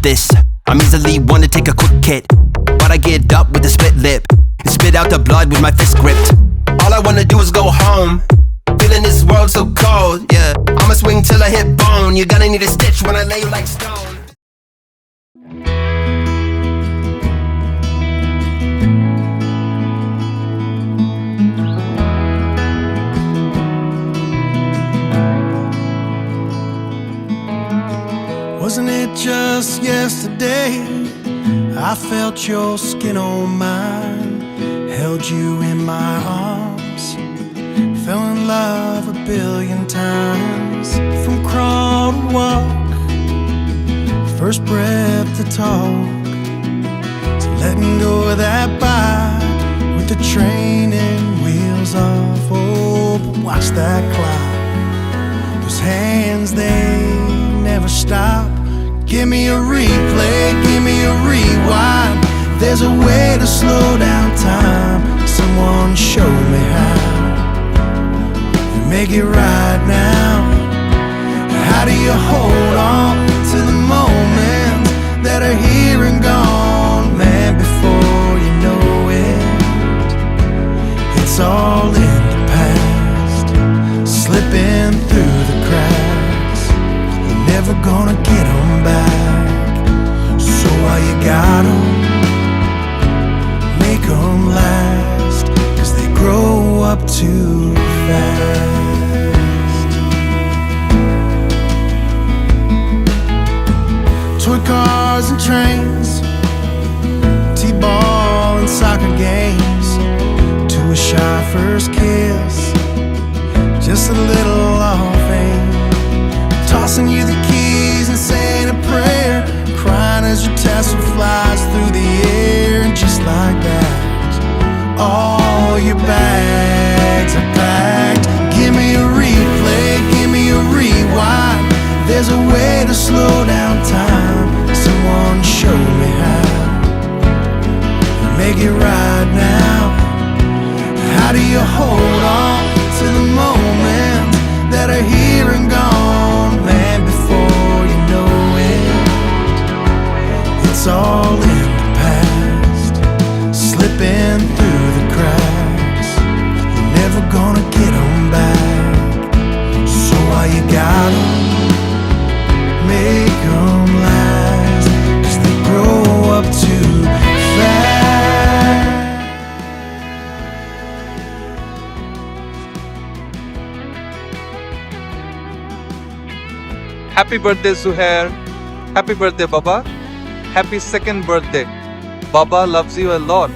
this. I'm easily one to take a quick hit, but I get up with a split lip and spit out the blood with my fist gripped. All I wanna do is go home, feeling this world so cold, yeah. I'ma swing till I hit bone. You're gonna need a stitch when I lay you like stone. Wasn't it just yesterday I felt your skin on mine, held you in my arms, fell in love a billion times. From crawl to walk, first breath to talk, to letting go of that bike with the training wheels off. Oh, but watch that clock, those hands, they never stop. Give me a replay, give me a rewind. There's a way to slow down time. Someone show me how. You make it right now. How do you hold on to the moments that are here and gone? Man, before you know it, it's all in the past, slipping through the cracks. You're never gonna get them back. So while you got them, make them last, 'cause they grow up too fast. Toy cars and trains, T-ball and soccer games, to a shy first kiss, just a little off aim, tossing you the keys and saying a prayer, crying as your tassel flies through the air. And just like that, all your bags are packed. Give me a replay, give me a rewind. There's a way to slow down time. Someone show me how. Make it right now. How do you hold on to the moments that are here and gone? Man, before you know it, it's all in the past, slipping through the cracks. You're never gonna get them back. So while you got them, make them last, 'cause they grow up too fast. Happy birthday, Zuhair. Happy birthday, Baba. Happy second birthday. Baba loves you a lot.